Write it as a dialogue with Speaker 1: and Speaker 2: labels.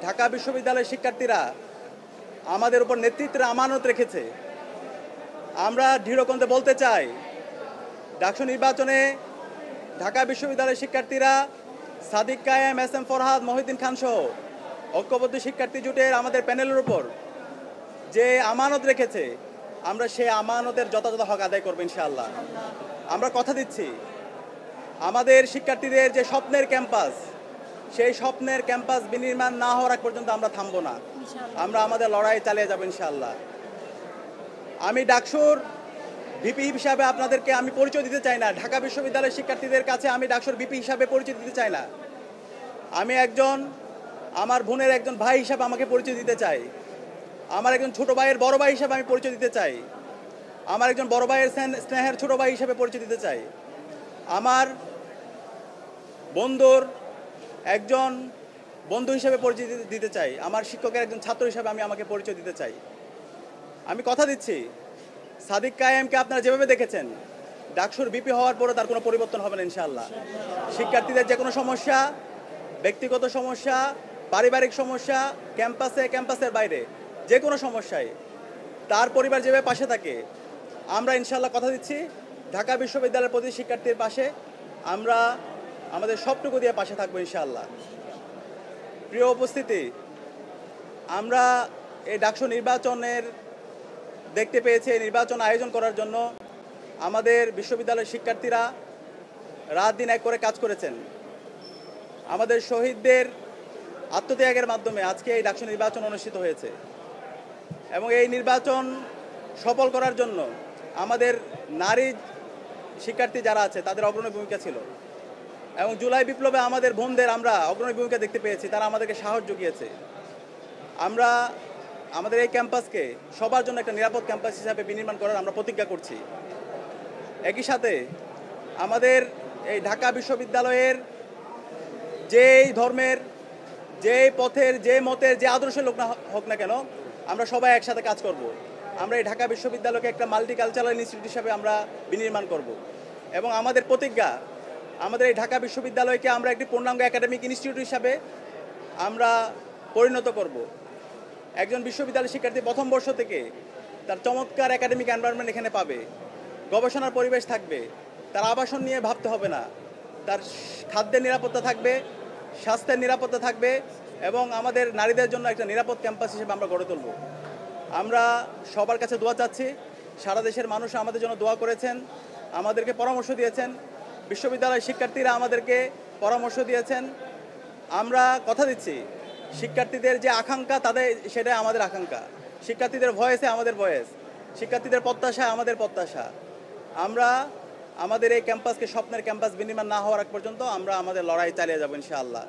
Speaker 1: ঢাকা বিশ্ববিদ্যালয়ের শিক্ষার্থীরা আমাদের উপর নেতৃত্বের আমানত রেখেছে। আমরা দৃঢ়কণ্ঠে বলতে চাই, ডাকসু নির্বাচনে ঢাকা বিশ্ববিদ্যালয়ের শিক্ষার্থীরা সাদিক কায়েম, এস এম ফরহাদ, মহিউদ্দিন খান সহ ঐক্যবদ্ধ শিক্ষার্থী জোটের আমাদের প্যানেলের উপর যে আমানত রেখেছে, আমরা সেই আমানতের যথাযথ হক আদায় করবো ইনশাআল্লাহ। আমরা কথা দিচ্ছি, আমাদের শিক্ষার্থীদের যে স্বপ্নের ক্যাম্পাস, সেই স্বপ্নের ক্যাম্পাস বিনির্মাণ না হওয়ার আগ পর্যন্ত আমরা থামবো না। আমরা আমাদের লড়াই চালিয়ে যাবো ইনশাআল্লাহ। আমি ডাকসুর ভিপি হিসাবে আপনাদেরকে আমি পরিচয় দিতে চাই না। ঢাকা বিশ্ববিদ্যালয়ের শিক্ষার্থীদের কাছে আমি ডাকসুর ভিপি হিসাবে পরিচয় দিতে চাই না। আমি একজন, আমার বোনের একজন ভাই হিসাবে আমাকে পরিচয় দিতে চাই। আমার একজন ছোট ভাইয়ের বড় ভাই হিসাবে আমি পরিচয় দিতে চাই। আমার একজন বড় ভাইয়ের স্নেহের ছোট ভাই হিসাবে পরিচয় দিতে চাই। আমার বন্ধুর একজন বন্ধু হিসেবে পরিচয় দিতে চাই। আমার শিক্ষকের একজন ছাত্র হিসাবে আমি আমাকে পরিচয় দিতে চাই। আমি কথা দিচ্ছি, সাদিক কায়েমকে আপনারা যেভাবে দেখেছেন, ডাকসুর ভিপি হওয়ার পরও তার কোনো পরিবর্তন হবে না ইনশাআল্লাহ। শিক্ষার্থীদের যে কোনো সমস্যা, ব্যক্তিগত সমস্যা, পারিবারিক সমস্যা, ক্যাম্পাসের বাইরে যে কোনো সমস্যায় তার পরিবার যেভাবে পাশে থাকে, আমরা ইনশাআল্লাহ কথা দিচ্ছি ঢাকা বিশ্ববিদ্যালয়ের প্রতি শিক্ষার্থীর পাশে আমরা আমাদের সবটুকু দিয়ে পাশে থাকবো ইনশাআল্লাহ। প্রিয় উপস্থিতি, আমরা এই ডাকসু নির্বাচনের দেখতে পেয়েছি, এই নির্বাচন আয়োজন করার জন্য আমাদের বিশ্ববিদ্যালয়ের শিক্ষার্থীরা রাত দিন এক করে কাজ করেছেন। আমাদের শহীদদের আত্মত্যাগের মাধ্যমে আজকে এই ডাকসু নির্বাচন অনুষ্ঠিত হয়েছে এবং এই নির্বাচন সফল করার জন্য আমাদের নারী শিক্ষার্থী যারা আছে তাদের অগ্রণী ভূমিকা ছিল এবং জুলাই বিপ্লবে আমাদের বোনদের আমরা অগ্রণী ভূমিকা দেখতে পেয়েছি। তারা আমাদেরকে সাহস জুগিয়েছে। আমরা আমাদের এই ক্যাম্পাসকে সবার জন্য একটা নিরাপদ ক্যাম্পাস হিসাবে বিনির্মাণ করার আমরা প্রতিজ্ঞা করছি। একই সাথে আমাদের এই ঢাকা বিশ্ববিদ্যালয়ের যেই ধর্মের, যেই পথের, যে মতের, যে আদর্শের লোক না হোক না কেন, আমরা সবাই একসাথে কাজ করব। আমরা এই ঢাকা বিশ্ববিদ্যালয়কে একটা মাল্টিকালচারাল ইনস্টিটিউট হিসাবে আমরা বিনির্মাণ করব এবং আমাদের প্রতিজ্ঞা, আমাদের এই ঢাকা বিশ্ববিদ্যালয়কে আমরা একটি পূর্ণাঙ্গ একাডেমিক ইনস্টিটিউট হিসাবে আমরা পরিণত করব। একজন বিশ্ববিদ্যালয় শিক্ষার্থী প্রথম বর্ষ থেকে তার চমৎকার একাডেমিক এনভায়রনমেন্ট এখানে পাবে, গবেষণার পরিবেশ থাকবে, তার আবাসন নিয়ে ভাবতে হবে না, তার খাদ্যের নিরাপত্তা থাকবে, স্বাস্থ্যের নিরাপত্তা থাকবে এবং আমাদের নারীদের জন্য একটা নিরাপদ ক্যাম্পাস হিসেবে আমরা গড়ে তুলব। আমরা সবার কাছে দোয়া চাচ্ছি। সারা দেশের মানুষ আমাদের জন্য দোয়া করেছেন, আমাদেরকে পরামর্শ দিয়েছেন, বিশ্ববিদ্যালয়ের শিক্ষার্থীরা আমাদেরকে পরামর্শ দিয়েছেন। আমরা কথা দিচ্ছি, শিক্ষার্থীদের যে আকাঙ্ক্ষা তাদের সেটাই আমাদের আকাঙ্ক্ষা, শিক্ষার্থীদের ভয়েসে আমাদের ভয়েস, শিক্ষার্থীদের প্রত্যাশায় আমাদের প্রত্যাশা। আমরা আমাদের এই ক্যাম্পাসকে স্বপ্নের ক্যাম্পাস বিনির্মাণ না হওয়ার আগ পর্যন্ত আমরা আমাদের লড়াই চালিয়ে যাব ইনশাআল্লাহ।